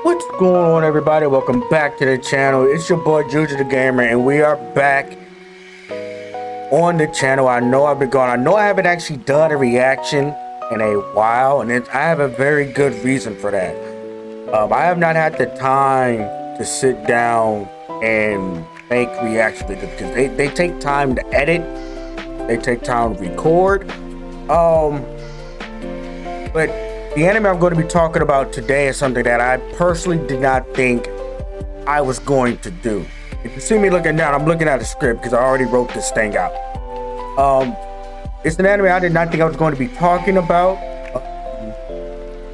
What's going on, everybody? Welcome back to the channel. It's your boy Juju the Gamer, and we are back on the channel. I know I've been gone. I know I haven't actually done a reaction in a while, and I have a very good reason for that. I have not had the time to sit down and make reaction videos because they take time to edit, they take time to record. But the anime I'm going to be talking about today is something that I personally did not think I was going to do. If you see me looking down, I'm looking at the script because I already wrote this thing out. It's an anime I did not think I was going to be talking about.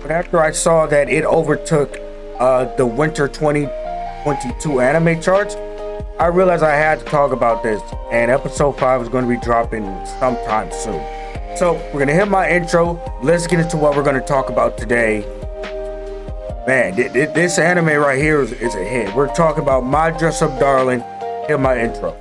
But after I saw that it overtook the winter 2022 anime charts, I realized I had to talk about this, and episode 5 is going to be dropping sometime soon. So we're gonna hit my intro. Let's get into what we're gonna talk about today. Man, this anime right here is a hit. We're talking about My Dress Up Darling. Hit my intro.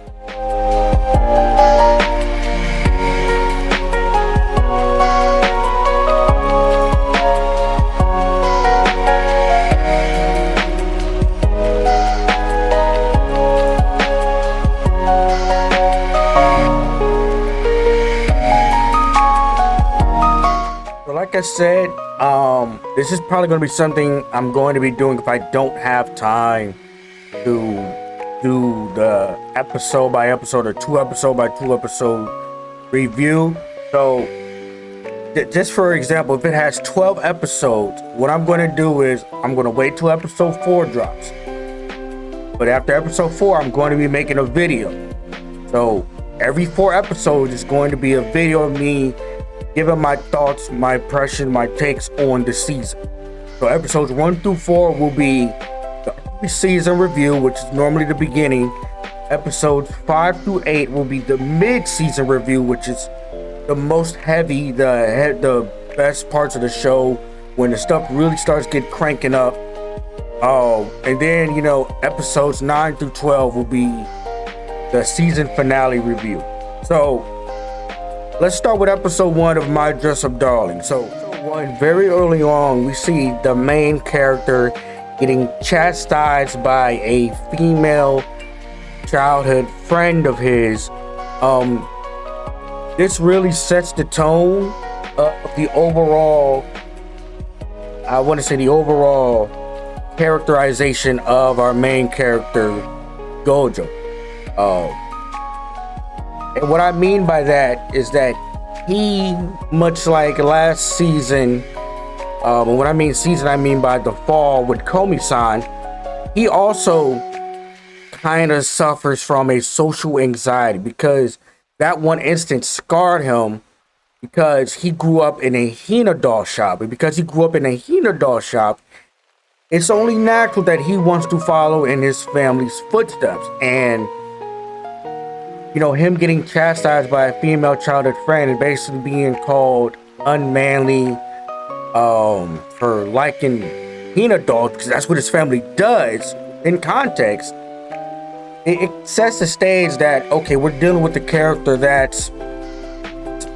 Like I said, this is probably going to be something I'm going to be doing if I don't have time to do the episode by episode or 2 episode by 2 episode review. So just for example, if it has 12 episodes, what I'm going to do is I'm going to wait till episode 4 drops. But after episode 4, I'm going to be making a video. So every 4 episodes is going to be a video of me giving my thoughts, my impression, my takes on the season. So episodes 1 through 4 will be the season review, which is normally the beginning. Episodes 5 through 8 will be the mid-season review, which is the most heavy, the best parts of the show, when the stuff really starts get cranking up. And then, you know, episodes 9 through 12 will be the season finale review. So let's start with episode 1 of My Dress Up Darling. So, very early on, we see the main character getting chastised by a female childhood friend of his. This really sets the tone of the overall, I want to say the overall characterization of our main character, Gojo. And what I mean by that is that he, much like last season, and when I mean season, I mean by the fall with Komi-san, he also kind of suffers from a social anxiety, because that one instance scarred him, because he grew up in a HINA doll shop. And because he grew up in a HINA doll shop, it's only natural that he wants to follow in his family's footsteps. And you know, him getting chastised by a female childhood friend and basically being called unmanly for liking HINA dolls, because that's what his family does. In context, it sets the stage that, okay, we're dealing with a character that's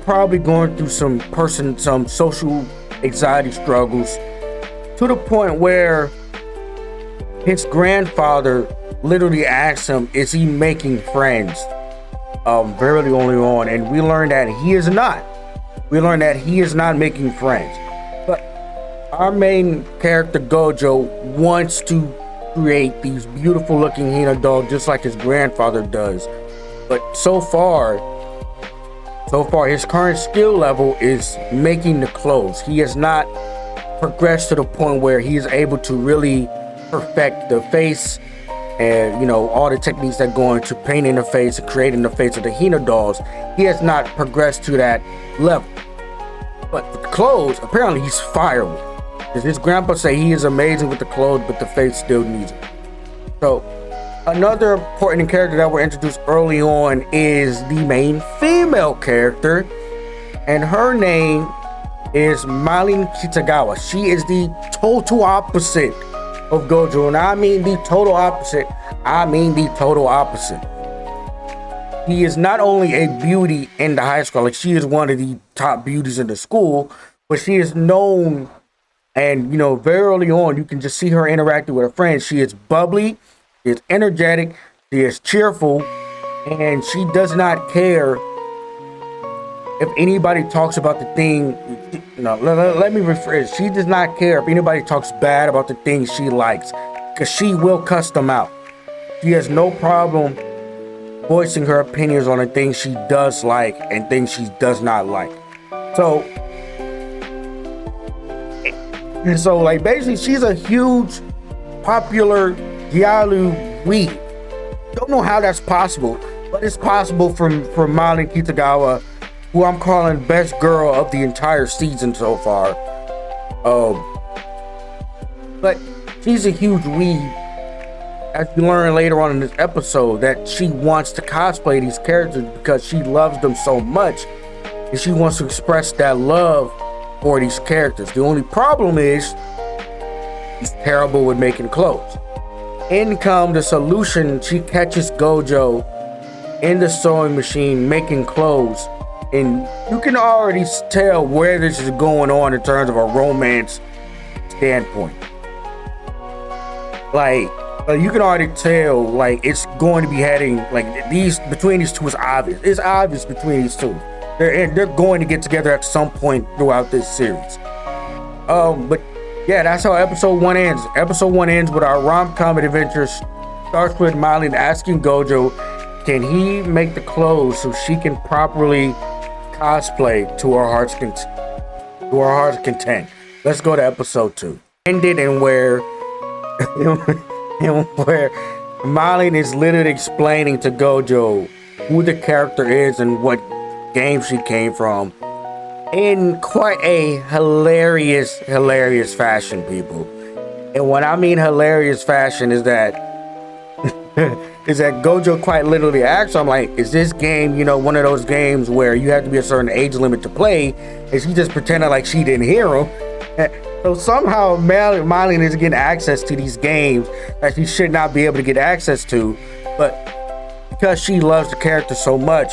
probably going through some social anxiety struggles, to the point where his grandfather literally asks him, is he making friends? Very early on, and we learned that he is not. We learned that he is not making friends. But our main character, Gojo, wants to create these beautiful looking HINA dolls just like his grandfather does. But so far, his current skill level is making the clothes. He has not progressed to the point where he is able to really perfect the face, and you know, all the techniques that go into painting the face and creating the face of the HINA dolls. He has not progressed to that level. But with the clothes, apparently he's fire with it. Because his grandpa say he is amazing with the clothes, but the face still needs it. So another important character that we're introduced early on is the main female character, and her name is MARIN KITAGAWA. She is the total opposite of Gojo, and I mean the total opposite. He is not only a beauty in the high school, like she is one of the top beauties in the school, but she is known And you know, very early on, you can just see her interacting with her friends. She is bubbly, she is energetic, she is cheerful, and she does not care if anybody talks about the thing. Let me rephrase. She does not care if anybody talks bad about the things she likes, because she will cuss them out. She has no problem voicing her opinions on the things she does like and things she does not like. So like basically, she's a huge, popular GYARU weeb. Don't know how that's possible, but it's possible from MARIN Kitagawa, who I'm calling best girl of the entire season so far. But she's a huge weeb. As you learn later on in this episode, that she wants to cosplay these characters because she loves them so much, and she wants to express that love for these characters. The only problem is she's terrible with making clothes. In come the solution. She catches Gojo in the sewing machine making clothes, and you can already tell where this is going on in terms of a romance standpoint. Like, you can already tell, like, it's going to be heading, like, between these two is obvious. It's obvious between these two. They're going to get together at some point throughout this series. But yeah, that's how episode 1 ends. Episode 1 ends with our rom-com adventure. Starts with MARIN asking Gojo, can he make the clothes so she can properly cosplay to her heart's content. Let's go to episode 2. Ended and where MARIN is literally explaining to Gojo who the character is and what game she came from in quite a hilarious fashion, people. And when I mean hilarious fashion is that Gojo quite literally asks her, I'm like, is this game, one of those games where you have to be a certain age limit to play? And she just pretended like she didn't hear him. So somehow MARIN is getting access to these games that she should not be able to get access to, but because she loves the character so much,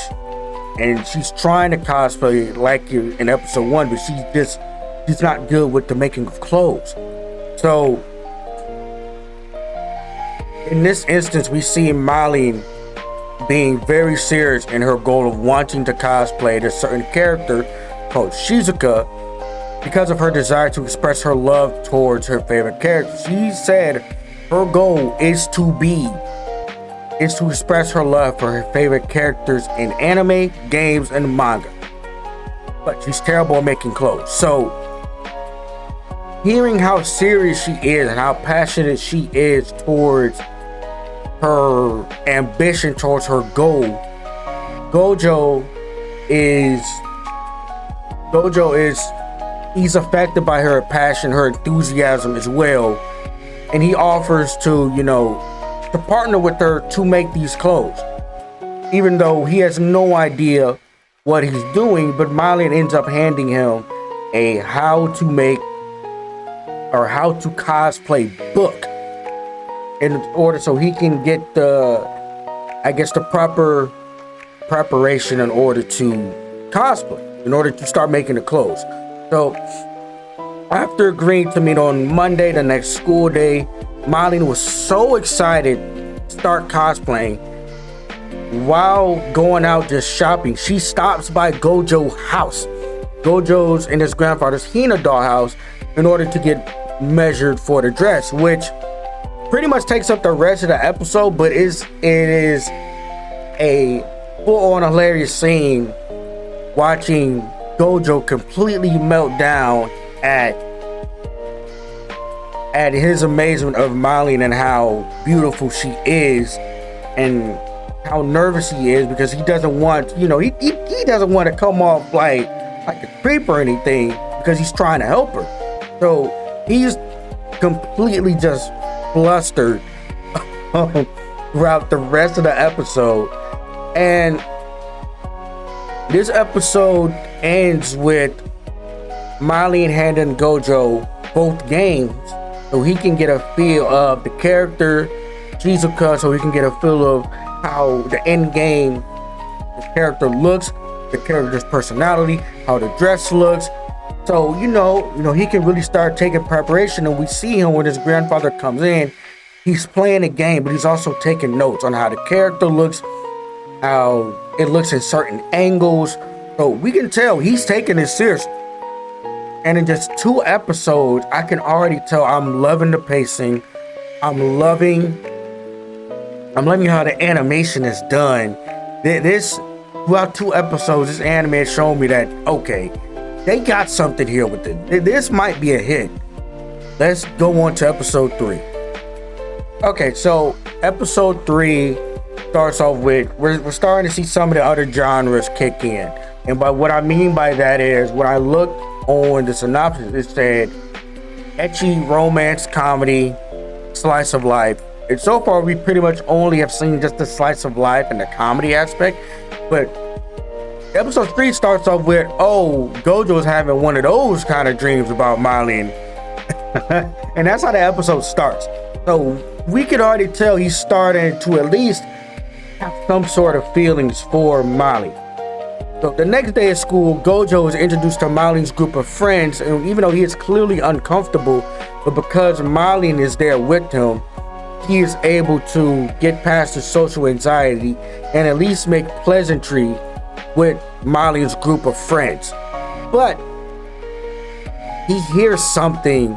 and she's trying to cosplay like you in episode 1, but she's not good with the making of clothes. So in this instance, we see MARIN being very serious in her goal of wanting to cosplay this certain character called Shizuka, because of her desire to express her love towards her favorite character. She said her goal is to express her love for her favorite characters in anime, games, and manga. But she's terrible at making clothes. So hearing how serious she is and how passionate she is towards her ambition, towards her goal, Gojo is he's affected by her passion, her enthusiasm as well, and he offers to partner with her to make these clothes, even though he has no idea what he's doing. But MARIN ends up handing him a how to cosplay book in order so he can get the proper preparation in order to cosplay, in order to start making the clothes. So after agreeing to meet on Monday, the next school day, MARIN was so excited to start cosplaying. While going out just shopping, she stops by Gojo's house. Gojo's and his grandfather's HINA dollhouse in order to get measured for the dress, which pretty much takes up the rest of the episode, but it is a full-on hilarious scene watching Gojo completely melt down at his amazement of MARIN and how beautiful she is, and how nervous he is because he doesn't want, he doesn't want to come off like a creep or anything, because he's trying to help her. So he's completely just flustered throughout the rest of the episode. And this episode ends with MARIN handing Gojo both games so he can get a feel of the character Shizuka, so he can get a feel of how the end game the character looks, the character's personality, how the dress looks, So, he can really start taking preparation, and we see him when his grandfather comes in. He's playing a game, but he's also taking notes on how the character looks, how it looks in certain angles. So we can tell he's taking it serious. And in just 2 episodes, I can already tell I'm loving the pacing. I'm loving how the animation is done. Throughout 2 episodes, this anime has shown me that, okay, they got something here with it. This might be a hit. Let's go on to episode 3. Okay, so episode 3 starts off with, we're starting to see some of the other genres kick in. And by what I mean by that is, when I looked on the synopsis, it said ecchi romance comedy slice of life. And so far we pretty much only have seen just the slice of life and the comedy aspect. But episode 3 starts off with, Gojo is having one of those kind of dreams about Marin. And that's how the episode starts. So we could already tell he's starting to at least have some sort of feelings for Marin. So the next day at school, Gojo is introduced to Marin's group of friends, and even though he is clearly uncomfortable, but because Marin is there with him, he is able to get past his social anxiety and at least make pleasantry with Marin's group of friends. But he hears something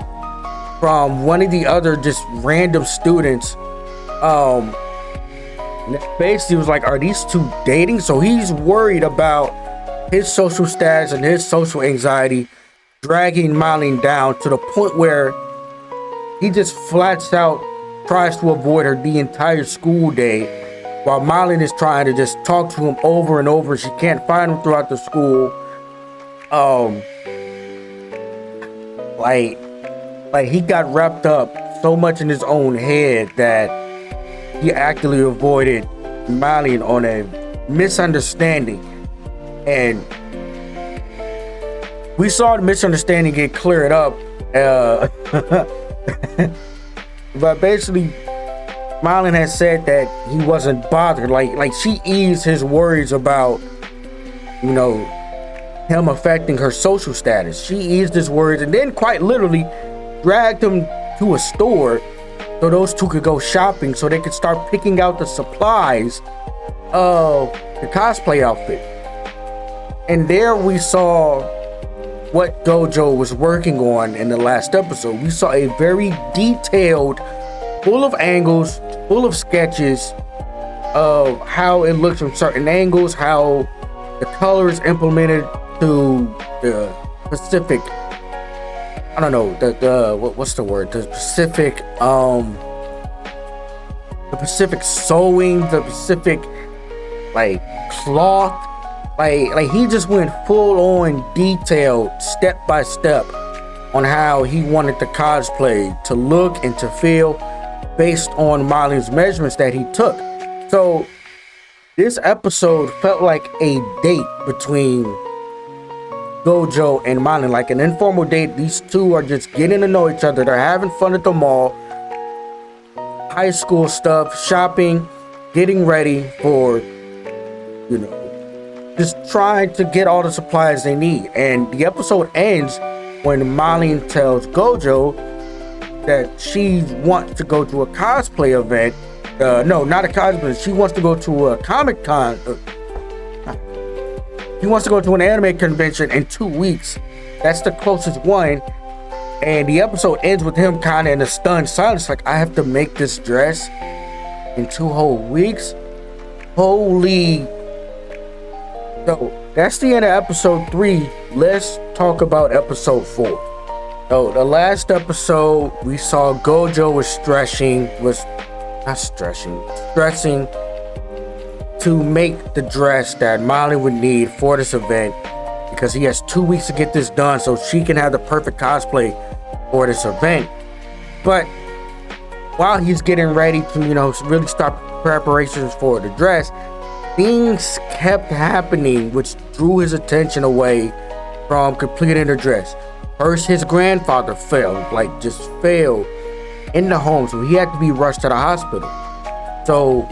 from one of the other just random students. Basically was like, are these two dating? So he's worried about his social status and his social anxiety dragging Marin down to the point where he just flats out tries to avoid her the entire school day, while Marin is trying to just talk to him over and over. She can't find him throughout the school. Like he got wrapped up so much in his own head that he actively avoided Marin on a misunderstanding. And we saw the misunderstanding get cleared up. But basically, Marin has said that he wasn't bothered. Like she eased his worries about, him affecting her social status. She eased his worries and then quite literally dragged him to a store so those two could go shopping, so they could start picking out the supplies of the cosplay outfit. And there we saw what Gojo was working on in the last episode. We saw a very detailed, full of angles, full of sketches of how it looks from certain angles, how the color is implemented to the specific, I don't know, what's the word? The specific sewing, the specific cloth. Like he just went full on detailed, step by step, on how he wanted the cosplay to look and to feel based on Marin's measurements that he took. So this episode felt like a date between Gojo and Marin, like an informal date. These two are just getting to know each other. They're having fun at the mall, high school stuff, shopping, getting ready for, just trying to get all the supplies they need. And the episode ends when Marin tells Gojo that she wants to go to a cosplay event. No, not a cosplay. She wants to go to a Comic-Con. He wants to go to an anime convention in 2 weeks. That's the closest one. And the episode ends with him kind of in a stunned silence, like, I have to make this dress in 2 whole weeks? Holy. So that's the end of episode 3. Let's talk about episode 4. So the last episode, we saw Gojo was stressing to make the dress that Marin would need for this event, because he has 2 weeks to get this done so she can have the perfect cosplay for this event. But while he's getting ready to, really start preparations for the dress, things kept happening which drew his attention away from completing the dress. First, his grandfather fell in the home, so he had to be rushed to the hospital. So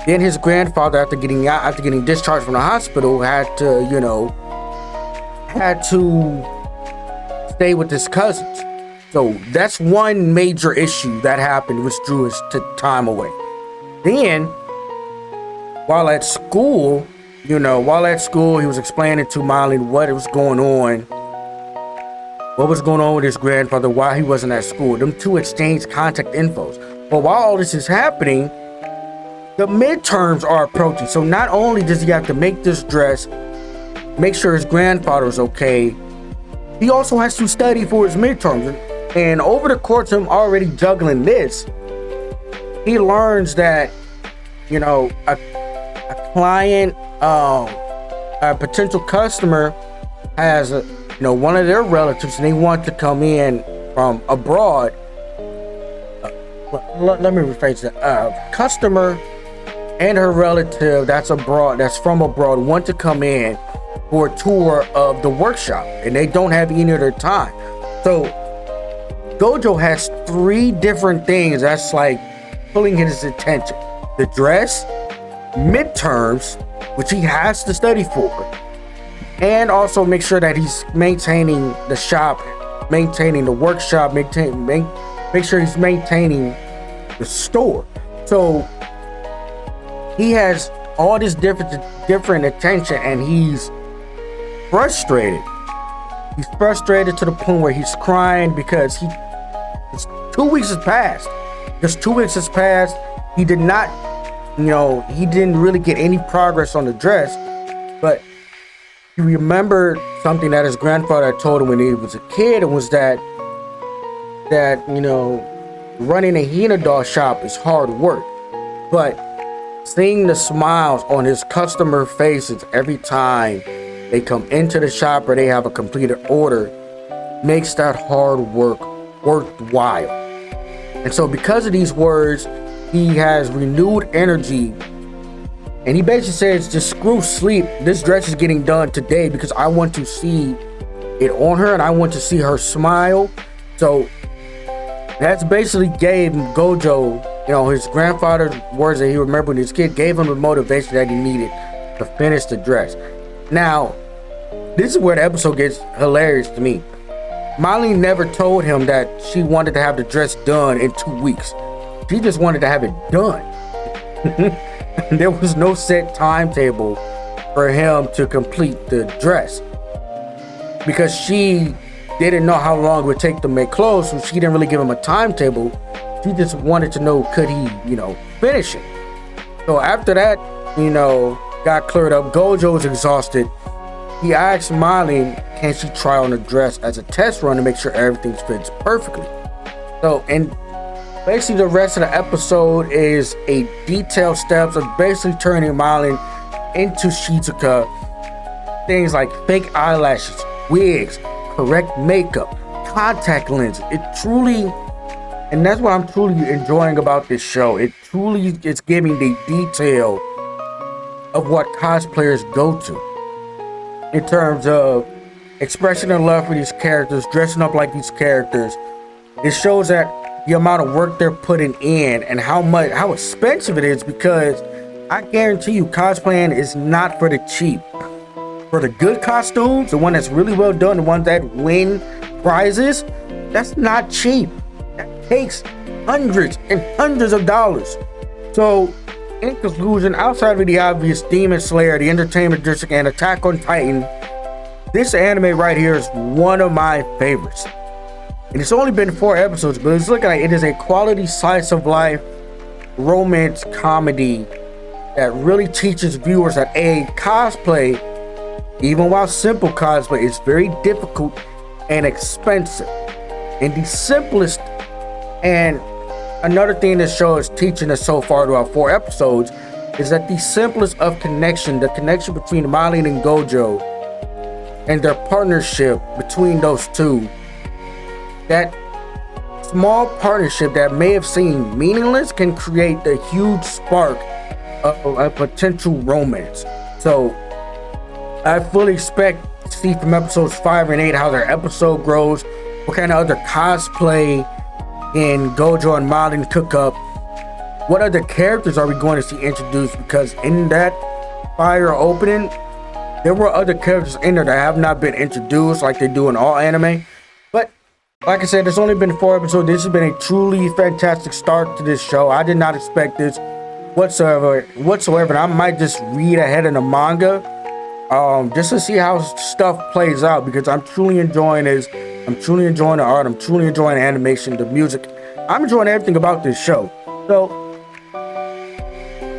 then his grandfather, after getting discharged from the hospital, had to stay with his cousins. So that's one major issue that happened, which drew his time away. Then, while at school, he was explaining to Marlin what was going on. What was going on with his grandfather, why he wasn't at school. Them two exchanged contact infos. But while all this is happening, the midterms are approaching. So not only does he have to make this dress, make sure his grandfather's okay, he also has to study for his midterms. And over the course of him already juggling this, he learns that, a client, a potential customer has one of their relatives, and they want to come in from abroad. Let me rephrase that. Customer and her relative that's from abroad want to come in for a tour of the workshop, and they don't have any of their time. So Gojo has 3 different things that's like pulling his attention: the dress, midterms, which he has to study for, and also make sure that he's maintaining the shop, maintaining the workshop, make sure he's maintaining the store. So he has all this different attention, and he's frustrated. He's frustrated to the point where he's crying because 2 weeks has passed. Just 2 weeks has passed. He did not, he didn't really get any progress on the dress, but he remembered something that his grandfather had told him when he was a kid, and was that running a HINA doll shop is hard work. But seeing the smiles on his customer faces every time they come into the shop or they have a completed order makes that hard work worthwhile. And so because of these words, he has renewed energy, and he basically says, just screw sleep, this dress is getting done today because I want to see it on her and I want to see her smile. So that's basically gave Gojo, his grandfather's words that he remembered when he was a kid, gave him the motivation that he needed to finish the dress. Now, this is where the episode gets hilarious to me. Molly never told him that she wanted to have the dress done in 2 weeks. She just wanted to have it done. There was no set timetable for him to complete the dress, because she didn't know how long it would take to make clothes, so she didn't really give him a timetable. She just wanted to know, could he, finish it. So after that, got cleared up, Gojo was exhausted. He asked Molly, can she try on the dress as a test run to make sure everything fits perfectly. So, and basically the rest of the episode is a detailed steps of basically turning Molly into Shizuka. Things like fake eyelashes, wigs, correct makeup, contact lenses. It truly, and that's what I'm truly enjoying about this show. It truly is giving the detail of what cosplayers go to in terms of expressing their love for these characters, dressing up like these characters. It shows that the amount of work they're putting in and how expensive it is, because I guarantee you cosplaying is not for the cheap. For the good costumes, the one that's really well done, the ones that win prizes, that's not cheap. That takes hundreds and hundreds of dollars. So in conclusion, outside of the obvious Demon Slayer, the Entertainment District, and Attack on Titan, this anime right here is one of my favorites. And it's only been 4 episodes, but it's looking like it is a quality slice of life romance comedy that really teaches viewers that cosplay, even while simple cosplay, is very difficult and expensive. And the simplest, and another thing this show is teaching us so far throughout 4 episodes, is that the simplest of connection, the connection between Marlin and Gojo, and their partnership between those two, that small partnership that may have seemed meaningless can create the huge spark of a potential romance. So I fully expect to see from episodes 5 and 8 how their episode grows, what kind of other cosplay in Gojo and Marlin cook up, what other characters are we going to see introduced, because in that fire opening there were other characters in there that have not been introduced like they do in all anime. But Like I said, there's only been 4 episodes. This has been a truly fantastic start to this show. I did not expect this whatsoever. And I might just read ahead in the manga, just to see how stuff plays out, because I'm truly enjoying this. I'm truly enjoying the art. I'm truly enjoying the animation, the music. I'm enjoying everything about this show. So,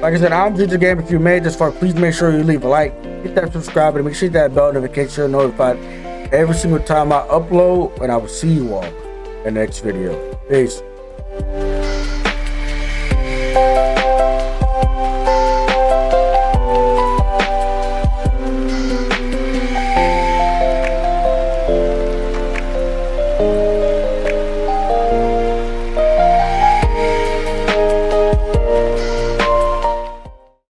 like I said, I'm Ginger Game. If you made this far, please make sure you leave a like, hit that subscribe, and make sure you hit that bell notification so you're notified every single time I upload. And I will see you all in the next video. Peace.